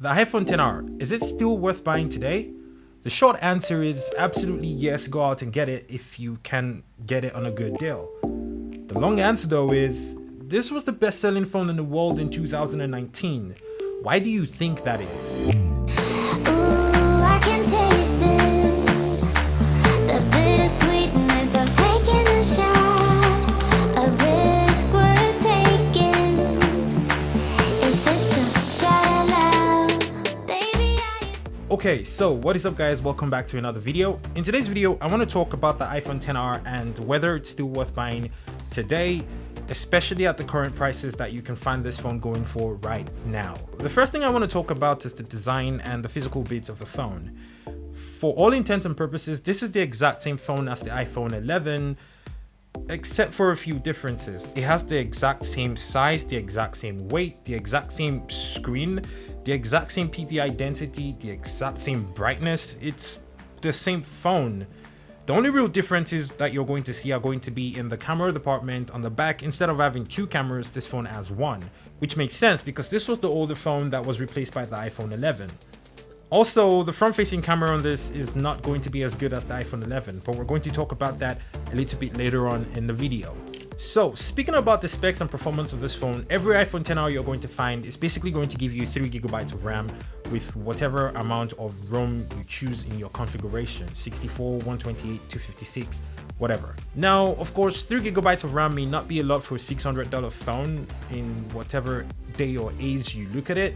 The iPhone XR, is it still worth buying today? The short answer is absolutely yes, go out and get it if you can get it on a good deal. The long answer though is, this was the best selling phone in the world in 2019. Why do you think that is? Ooh, I can taste it. The bittersweetness of taking a shot. A risk worth taking. If it's a shot aloud, baby, Okay, so what is up guys, welcome back to another video. In today's video, I want to talk about the iPhone XR and whether it's still worth buying today, especially at the current prices that you can find this phone going for right now. The first thing I want to talk about is the design and the physical bits of the phone. For all intents and purposes, this is the exact same phone as the iPhone 11, except for a few differences. It has the exact same size, the exact same weight, the exact same screen, the exact same PPI density, the exact same brightness. It's the same phone. The only real differences that you're going to see are going to be in the camera department. On the back, instead of having two cameras, this phone has one, which makes sense because this was the older phone that was replaced by the iPhone 11. Also, the front-facing camera on this is not going to be as good as the iPhone 11, but we're going to talk about that a little bit later on in the video. So, speaking about the specs and performance of this phone, every iPhone XR you're going to find is basically going to give you 3GB of RAM with whatever amount of ROM you choose in your configuration, 64, 128, 256, whatever. Now, of course, 3GB of RAM may not be a lot for a $600 phone in whatever day or age you look at it,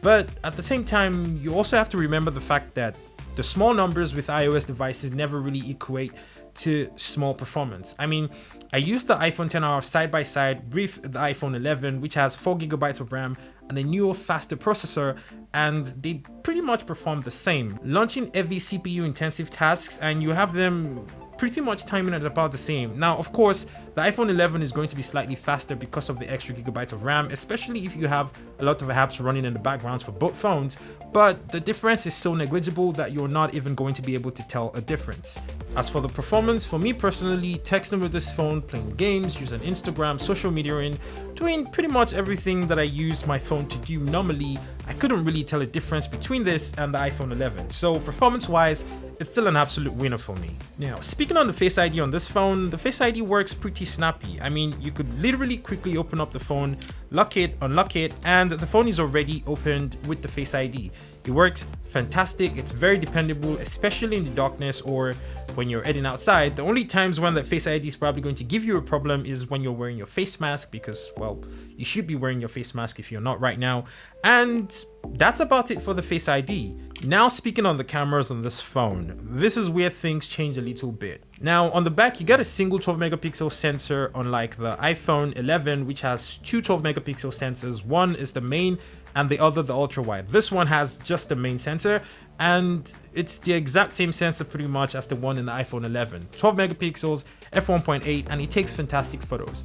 but at the same time, you also have to remember the fact that the small numbers with iOS devices never really equate to small performance. I mean, I used the iPhone XR side by side with the iPhone 11, which has 4GB of RAM and a newer, faster processor, and they pretty much perform the same. Launching heavy CPU intensive tasks and you have them pretty much timing at about the same. Now, of course, the iPhone 11 is going to be slightly faster because of the extra gigabytes of RAM, especially if you have a lot of apps running in the backgrounds for both phones, but the difference is so negligible that you're not even going to be able to tell a difference. As for the performance, for me personally, texting with this phone, playing games, using Instagram, social media, and doing pretty much everything that I use my phone to do normally, I couldn't really tell a difference between this and the iPhone 11. So performance-wise, it's still an absolute winner for me. Now, speaking on the Face ID on this phone, the Face ID works pretty snappy. I mean, you could literally quickly open up the phone, lock it, unlock it, and the phone is already opened with the Face ID. It works fantastic, it's very dependable, especially in the darkness or when you're heading outside. The only times when the Face ID is probably going to give you a problem is when you're wearing your face mask because, well, you should be wearing your face mask if you're not right now. And that's about it for the Face ID. Now, speaking on the cameras on this phone, this is where things change a little bit. Now, on the back, you got a single 12-megapixel sensor, unlike the iPhone 11, which has two 12-megapixel sensors. One is the main and the other the ultra-wide. This one has just the main sensor, and it's the exact same sensor pretty much as the one in the iPhone 11. 12 megapixels, f1.8, and it takes fantastic photos.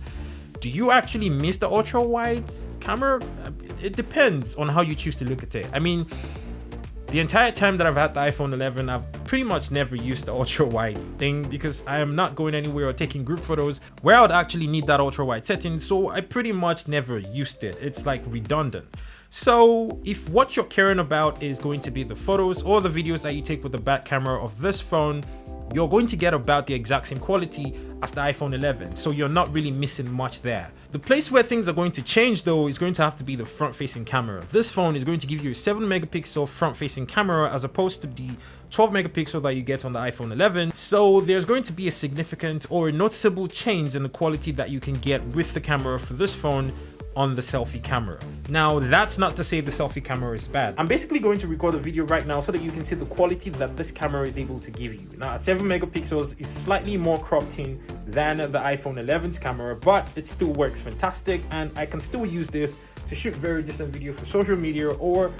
Do you actually miss the ultra-wide camera? It depends on how you choose to look at it. I mean, the entire time that I've had the iPhone 11, I've pretty much never used the ultra-wide thing because I am not going anywhere or taking group photos where I would actually need that ultra-wide setting, so I pretty much never used it. It's like redundant. So if what you're caring about is going to be the photos or the videos that you take with the back camera of this phone, you're going to get about the exact same quality as the iPhone 11, so you're not really missing much there. The place where things are going to change though is going to have to be the front-facing camera. This phone is going to give you a 7-megapixel front-facing camera as opposed to the 12-megapixel that you get on the iPhone 11, so there's going to be a significant or a noticeable change in the quality that you can get with the camera for this phone on the selfie camera. Now, that's not to say the selfie camera is bad. I'm basically going to record a video right now so that you can see the quality that this camera is able to give you. Now, at 7 megapixels is slightly more cropped in than the iPhone 11's camera, but it still works fantastic, and I can still use this to shoot very decent video for social media or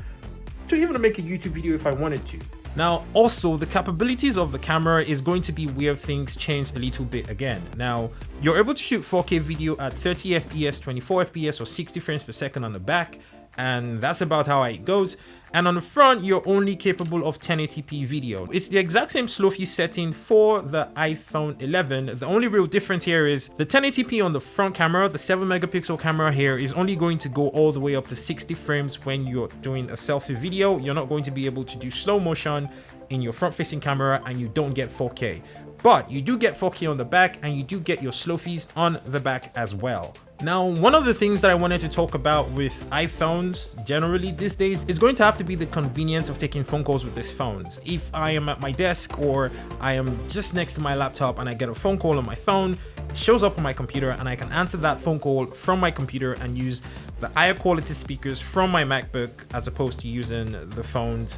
to even make a YouTube video if I wanted to. Now, also, the capabilities of the camera is going to be where things change a little bit again. Now, you're able to shoot 4K video at 30 FPS, 24 FPS, or 60 frames per second on the back, and that's about how it goes. and on the front you're only capable of 1080p video. It's the exact same slow-fi setting for the iPhone 11. The only real difference here is the 1080p on the front camera, the 7 megapixel camera here, is only going to go all the way up to 60 frames when you're doing a selfie video. You're not going to be able to do slow motion in your front facing camera, and you don't get 4K, but you do get 4K on the back, and you do get your slow-fis on the back as well. Now, one of the things that I wanted to talk about with iPhones generally these days is going to have to be the convenience of taking phone calls with these phones. If I am at my desk or I am just next to my laptop and I get a phone call on my phone, it shows up on my computer and I can answer that phone call from my computer and use the higher quality speakers from my MacBook as opposed to using the phone's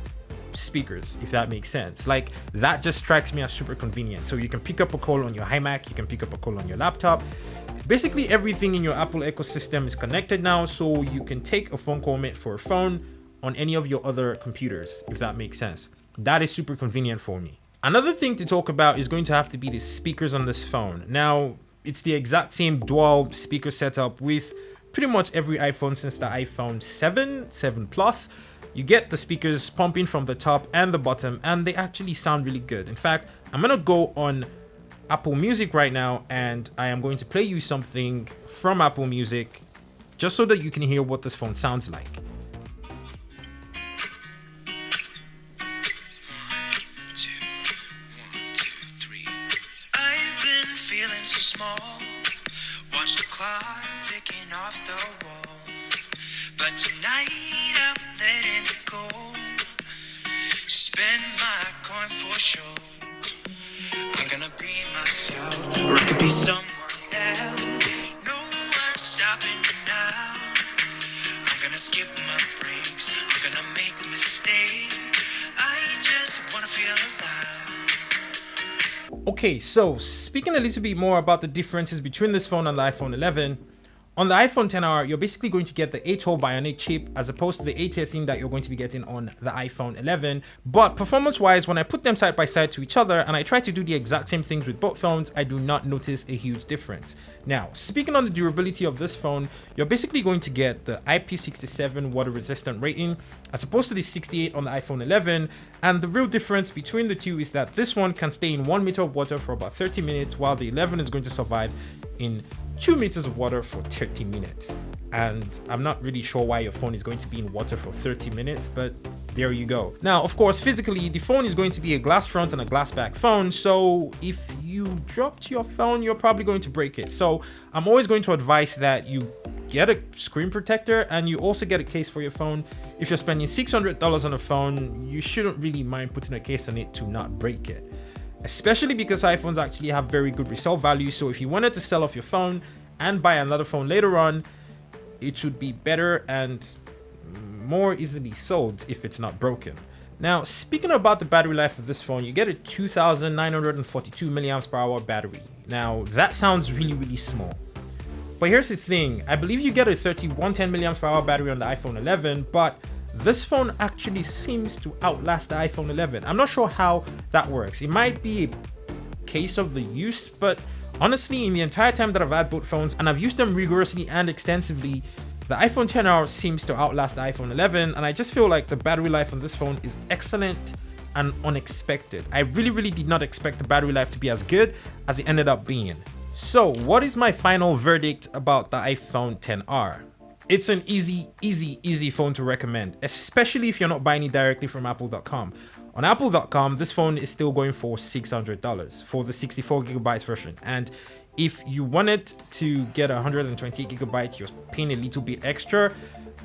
speakers, if that makes sense. Like, that just strikes me as super convenient. So you can pick up a call on your iMac, you can pick up a call on your laptop. Basically everything in your Apple ecosystem is connected now, so you can take a phone call made for a phone on any of your other computers, if that makes sense. That is super convenient for me. Another thing to talk about is going to have to be the speakers on this phone. Now, it's the exact same dual speaker setup with pretty much every iPhone since the iPhone 7 Plus. You get the speakers pumping from the top and the bottom, and they actually sound really good. In fact, I'm gonna go on Apple Music right now, and I am going to play you something from Apple Music just so that you can hear what this phone sounds like. I've been feeling so small. Watch the clock ticking off the wall. But tonight I'm letting it go. Spend my coin for sure. I'm gonna be myself, or I could be someone else. No one's stopping me now. I'm gonna skip my breaks. I'm gonna make mistakes. I just wanna feel alive. Okay, so speaking a little bit more about the differences between this phone and the iPhone 11. On the iPhone XR, you're basically going to get the 8-hole Bionic chip as opposed to the 8-tier thing that you're going to be getting on the iPhone 11. But performance-wise, when I put them side by side to each other and I try to do the exact same things with both phones, I do not notice a huge difference. Now, speaking on the durability of this phone, you're basically going to get the IP67 water-resistant rating as opposed to the 68 on the iPhone 11. And the real difference between the two is that this one can stay in 1 meter of water for about 30 minutes, while the 11 is going to survive in 2 meters of water for 30 minutes. And I'm not really sure why your phone is going to be in water for 30 minutes, but there you go. Now, of course, physically, the phone is going to be a glass front and a glass back phone. So if you dropped your phone, you're probably going to break it. So I'm always going to advise that you get a screen protector and you also get a case for your phone. If you're spending $600 on a phone, you shouldn't really mind putting a case on it to not break it. Especially because iPhones actually have very good resale value. So if you wanted to sell off your phone and buy another phone later on, it should be better and more easily sold if it's not broken. Now, speaking about the battery life of this phone, you get a 2,942 milliamps per hour battery. Now, that sounds really small. But here's the thing, I believe you get a 3110 milliamps per hour battery on the iPhone 11, but this phone actually seems to outlast the iPhone 11. I'm not sure how that works. It might be a case of the use, but honestly, in the entire time that I've had both phones and I've used them rigorously and extensively, the iPhone XR seems to outlast the iPhone 11, and I just feel like the battery life on this phone is excellent and unexpected. I really did not expect the battery life to be as good as it ended up being. So, what is my final verdict about the iPhone XR? It's an easy phone to recommend, especially if you're not buying it directly from apple.com. On apple.com, this phone is still going for $600 for the 64GB version. And if you wanted to get 128GB, you're paying a little bit extra.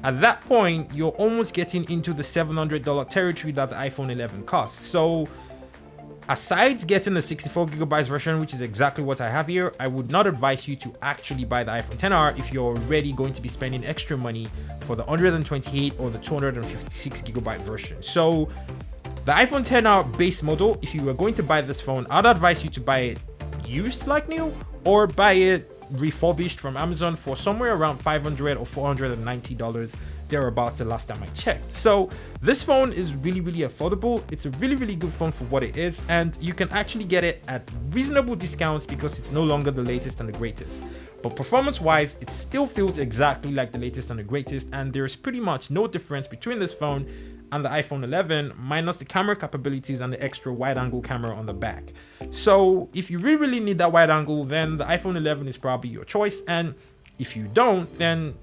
At that point, you're almost getting into the $700 territory that the iPhone 11 costs. So, aside getting the 64GB version, which is exactly what I have here, I would not advise you to actually buy the iPhone XR if you're already going to be spending extra money for the 128 or the 256GB version. So the iPhone XR base model, if you were going to buy this phone, I'd advise you to buy it used like new or buy it refurbished from Amazon for somewhere around $500 or $490 thereabouts the last time I checked. So this phone is really affordable. It's a really good phone for what it is, and you can actually get it at reasonable discounts because it's no longer the latest and the greatest. But performance wise, it still feels exactly like the latest and the greatest, and there's pretty much no difference between this phone and the iPhone 11 minus the camera capabilities and the extra wide angle camera on the back. So if you really need that wide angle, then the iPhone 11 is probably your choice, and if you don't, then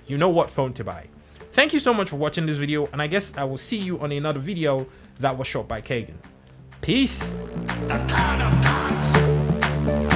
you know what phone to buy. Thank you so much for watching this video, and I guess I will see you on another video that was shot by Kagan. Peace. The kind of